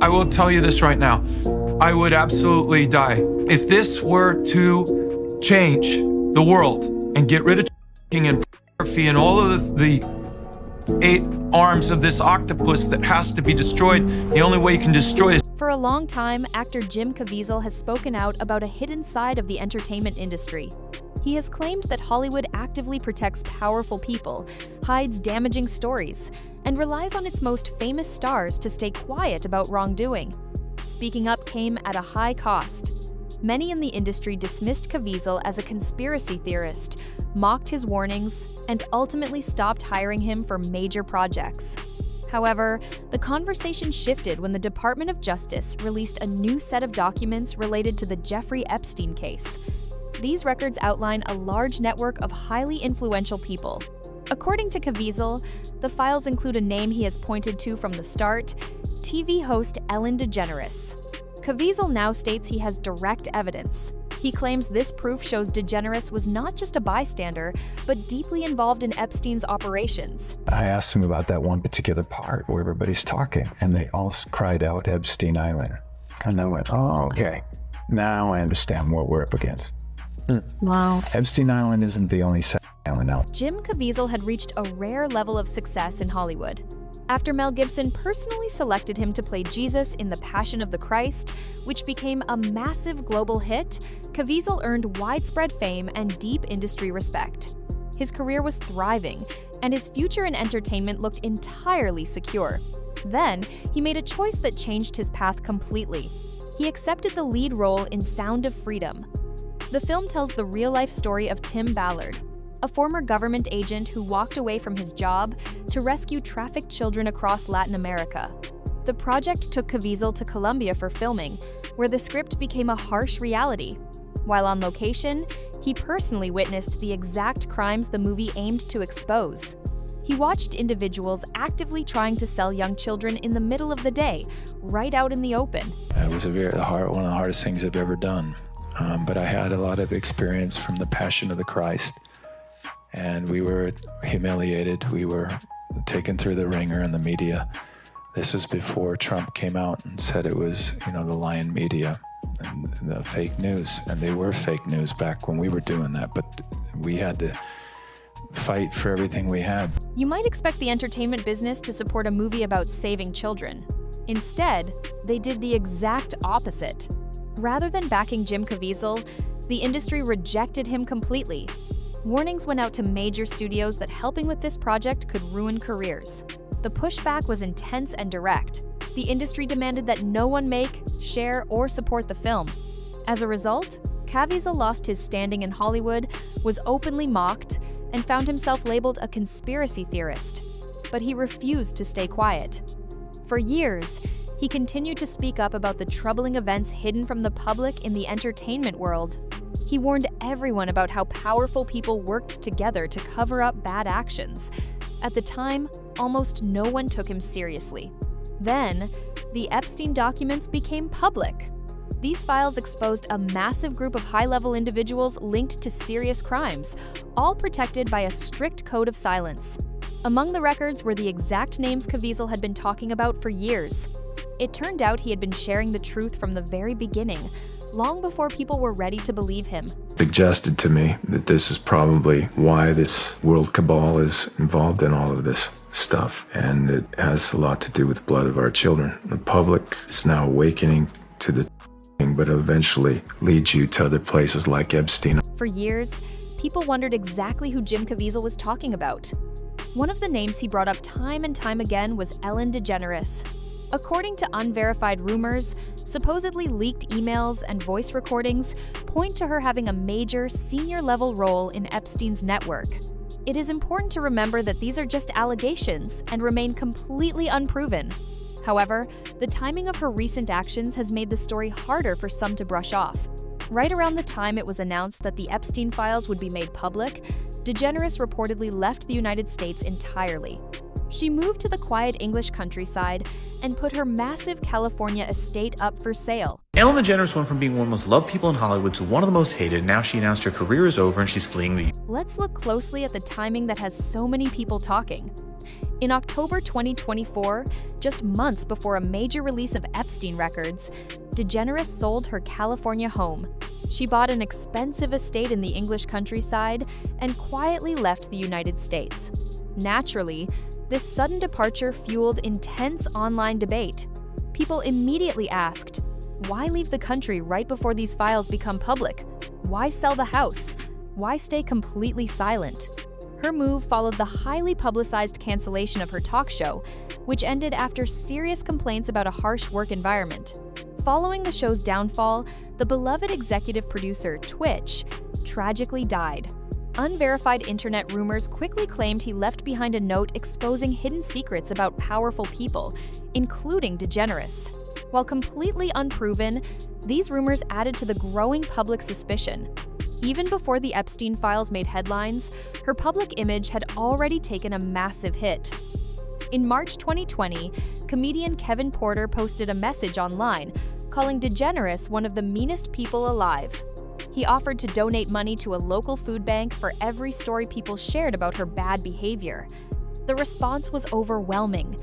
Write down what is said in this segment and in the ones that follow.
I will tell you this right now. I would absolutely die. If this were to change the world and get rid of and pornography and all of the 8 arms of this octopus that has to be destroyed, the only way you can destroy it. For a long time, actor Jim Caviezel has spoken out about a hidden side of the entertainment industry. He has claimed that Hollywood actively protects powerful people, hides damaging stories, and relies on its most famous stars to stay quiet about wrongdoing. Speaking up came at a high cost. Many in the industry dismissed Caviezel as a conspiracy theorist, mocked his warnings, and ultimately stopped hiring him for major projects. However, the conversation shifted when the Department of Justice released a new set of documents related to the Jeffrey Epstein case. These records outline a large network of highly influential people. According to Caviezel, the files include a name he has pointed to from the start: TV host Ellen DeGeneres. Caviezel now states he has direct evidence. He claims this proof shows DeGeneres was not just a bystander, but deeply involved in Epstein's operations. I asked him about that one particular part where everybody's talking, and they all cried out Epstein Island. And I went, oh, okay. Now I understand what we're up against. Wow. Epstein Island isn't the only island out. Jim Caviezel had reached a rare level of success in Hollywood. After Mel Gibson personally selected him to play Jesus in The Passion of the Christ, which became a massive global hit, Caviezel earned widespread fame and deep industry respect. His career was thriving, and his future in entertainment looked entirely secure. Then, he made a choice that changed his path completely. He accepted the lead role in Sound of Freedom. The film tells the real-life story of Tim Ballard, a former government agent who walked away from his job to rescue trafficked children across Latin America. The project took Caviezel to Colombia for filming, where the script became a harsh reality. While on location, he personally witnessed the exact crimes the movie aimed to expose. He watched individuals actively trying to sell young children in the middle of the day, right out in the open. It was one of the hardest things I've ever done. But I had a lot of experience from the Passion of the Christ. And we were humiliated. We were taken through the ringer in the media. This was before Trump came out and said it was, the lying media and the fake news. And they were fake news back when we were doing that, but we had to fight for everything we had. You might expect the entertainment business to support a movie about saving children. Instead, they did the exact opposite. Rather than backing Jim Caviezel, the industry rejected him completely. Warnings went out to major studios that helping with this project could ruin careers. The pushback was intense and direct. The industry demanded that no one make, share, or support the film. As a result, Caviezel lost his standing in Hollywood, was openly mocked, and found himself labeled a conspiracy theorist. But he refused to stay quiet. For years, he continued to speak up about the troubling events hidden from the public in the entertainment world. He warned everyone about how powerful people worked together to cover up bad actions. At the time, almost no one took him seriously. Then, the Epstein documents became public. These files exposed a massive group of high-level individuals linked to serious crimes, all protected by a strict code of silence. Among the records were the exact names Caviezel had been talking about for years. It turned out he had been sharing the truth from the very beginning, long before people were ready to believe him. Suggested to me that this is probably why this world cabal is involved in all of this stuff, and it has a lot to do with the blood of our children. The public is now awakening to the but eventually leads you to other places like Epstein. For years, people wondered exactly who Jim Caviezel was talking about. One of the names he brought up time and time again was Ellen DeGeneres. According to unverified rumors, supposedly leaked emails and voice recordings point to her having a major senior-level role in Epstein's network. It is important to remember that these are just allegations and remain completely unproven. However, the timing of her recent actions has made the story harder for some to brush off. Right around the time it was announced that the Epstein Files would be made public, DeGeneres reportedly left the United States entirely. She moved to the quiet English countryside and put her massive California estate up for sale. Ellen DeGeneres went from being one of the most loved people in Hollywood to one of the most hated, and now she announced her career is over and she's fleeing the Let's look closely at the timing that has so many people talking. In October 2024, just months before a major release of Epstein records, DeGeneres sold her California home. She bought an expensive estate in the English countryside and quietly left the United States. Naturally, this sudden departure fueled intense online debate. People immediately asked, why leave the country right before these files become public? Why sell the house? Why stay completely silent? Her move followed the highly publicized cancellation of her talk show, which ended after serious complaints about a harsh work environment. Following the show's downfall, the beloved executive producer, Twitch, tragically died. Unverified internet rumors quickly claimed he left behind a note exposing hidden secrets about powerful people, including DeGeneres. While completely unproven, these rumors added to the growing public suspicion. Even before the Epstein Files made headlines, her public image had already taken a massive hit. In March 2020, comedian Kevin Porter posted a message online calling DeGeneres one of the meanest people alive. He offered to donate money to a local food bank for every story people shared about her bad behavior. The response was overwhelming.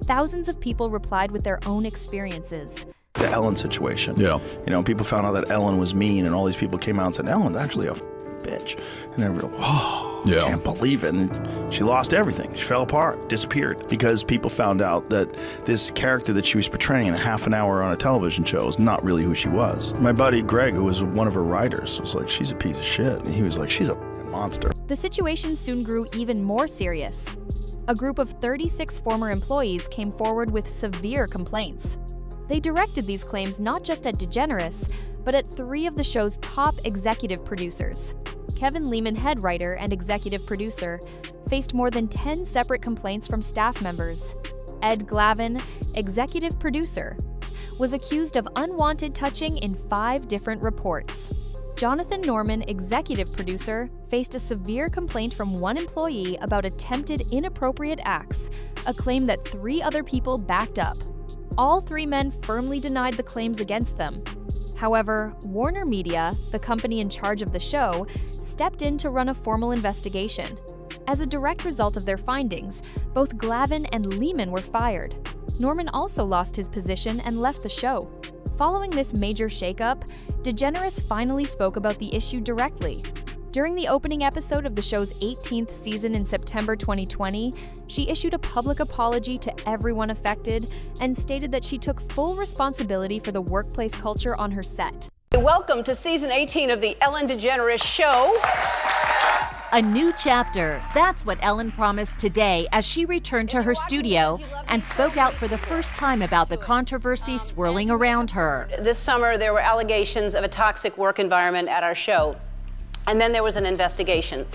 Thousands of people replied with their own experiences. The Ellen situation. Yeah. You know, people found out that Ellen was mean, and all these people came out and said, Ellen's actually a bitch. And then we're like, whoa, Yeah. can't believe it. And she lost everything. She fell apart, disappeared, because people found out that this character that she was portraying in a half an hour on a television show is not really who she was. My buddy Greg, who was one of her writers, was like, she's a piece of shit. And he was like, she's a monster. The situation soon grew even more serious. A group of 36 former employees came forward with severe complaints. They directed these claims not just at DeGeneres, but at 3 of the show's top executive producers. Kevin Lehman, head writer and executive producer, faced more than 10 separate complaints from staff members. Ed Glavin, executive producer, was accused of unwanted touching in 5 different reports. Jonathan Norman, executive producer, faced a severe complaint from one employee about attempted inappropriate acts, a claim that 3 other people backed up. All 3 men firmly denied the claims against them. However, Warner Media, the company in charge of the show, stepped in to run a formal investigation. As a direct result of their findings, both Glavin and Lehman were fired. Norman also lost his position and left the show. Following this major shakeup, DeGeneres finally spoke about the issue directly. During the opening episode of the show's 18th season in September 2020, she issued a public apology to everyone affected and stated that she took full responsibility for the workplace culture on her set. Welcome to season 18 of the Ellen DeGeneres Show. A new chapter. That's what Ellen promised today as she returned to her studio and spoke out for the first time about the controversy swirling around her. This summer, there were allegations of a toxic work environment at our show. And then there was an investigation.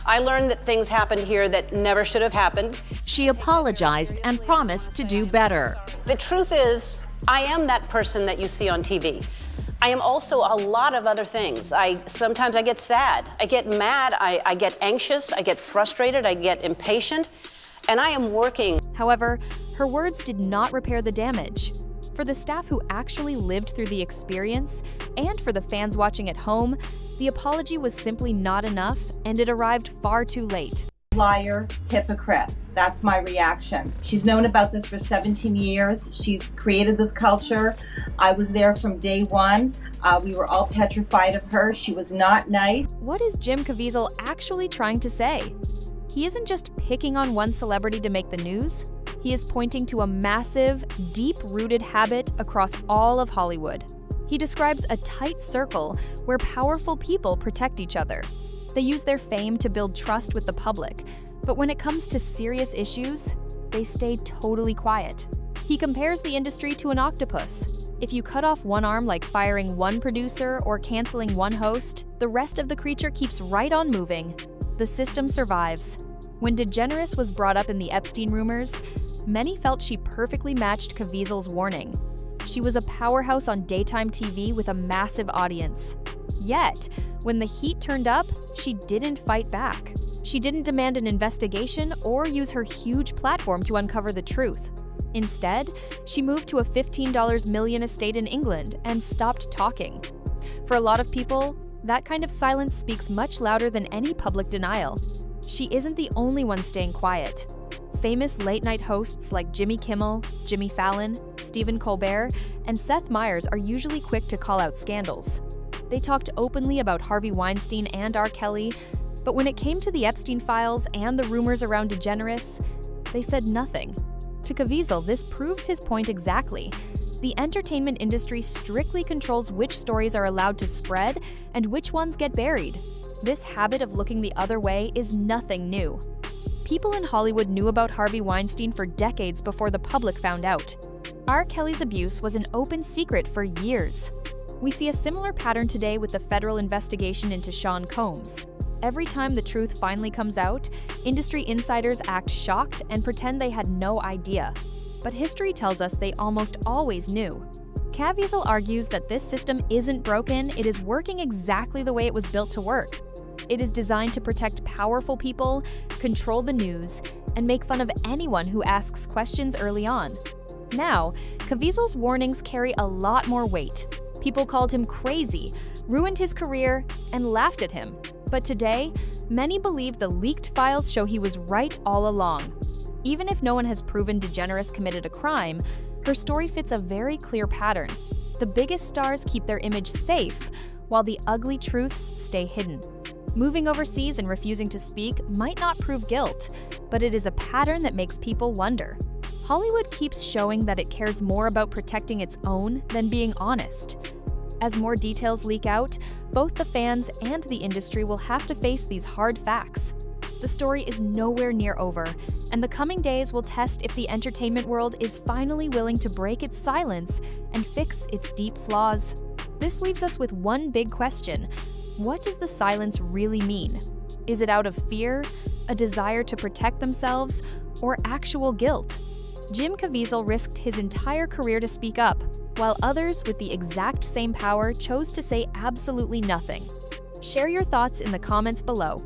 I learned that things happened here that never should have happened. She apologized and promised to do better. The truth is, I am that person that you see on TV. I am also a lot of other things. Sometimes I get sad, I get mad, I get anxious, I get frustrated, I get impatient, and I am working. However, her words did not repair the damage. For the staff who actually lived through the experience, and for the fans watching at home, the apology was simply not enough, and it arrived far too late. Liar, hypocrite. That's my reaction. She's known about this for 17 years. She's created this culture. I was there from day one. We were all petrified of her. She was not nice. What is Jim Caviezel actually trying to say? He isn't just picking on one celebrity to make the news. He is pointing to a massive, deep-rooted habit across all of Hollywood. He describes a tight circle where powerful people protect each other. They use their fame to build trust with the public, but when it comes to serious issues, they stay totally quiet. He compares the industry to an octopus. If you cut off one arm like firing one producer or canceling one host, the rest of the creature keeps right on moving. The system survives. When DeGeneres was brought up in the Epstein rumors, many felt she perfectly matched Caviezel's warning. She was a powerhouse on daytime TV with a massive audience. Yet, when the heat turned up, she didn't fight back. She didn't demand an investigation or use her huge platform to uncover the truth. Instead, she moved to a $15 million estate in England and stopped talking. For a lot of people, that kind of silence speaks much louder than any public denial. She isn't the only one staying quiet. Famous late-night hosts like Jimmy Kimmel, Jimmy Fallon, Stephen Colbert, and Seth Meyers are usually quick to call out scandals. They talked openly about Harvey Weinstein and R. Kelly, but when it came to the Epstein Files and the rumors around DeGeneres, they said nothing. To Caviezel, this proves his point exactly. The entertainment industry strictly controls which stories are allowed to spread and which ones get buried. This habit of looking the other way is nothing new. People in Hollywood knew about Harvey Weinstein for decades before the public found out. R. Kelly's abuse was an open secret for years. We see a similar pattern today with the federal investigation into Sean Combs. Every time the truth finally comes out, industry insiders act shocked and pretend they had no idea. But history tells us they almost always knew. Caviezel argues that this system isn't broken, it is working exactly the way it was built to work. It is designed to protect powerful people, control the news, and make fun of anyone who asks questions early on. Now, Caviezel's warnings carry a lot more weight. People called him crazy, ruined his career, and laughed at him. But today, many believe the leaked files show he was right all along. Even if no one has proven DeGeneres committed a crime, her story fits a very clear pattern. The biggest stars keep their image safe, while the ugly truths stay hidden. Moving overseas and refusing to speak might not prove guilt, but it is a pattern that makes people wonder. Hollywood keeps showing that it cares more about protecting its own than being honest. As more details leak out, both the fans and the industry will have to face these hard facts. The story is nowhere near over, and the coming days will test if the entertainment world is finally willing to break its silence and fix its deep flaws. This leaves us with one big question. What does the silence really mean? Is it out of fear, a desire to protect themselves, or actual guilt? Jim Caviezel risked his entire career to speak up, while others with the exact same power chose to say absolutely nothing. Share your thoughts in the comments below.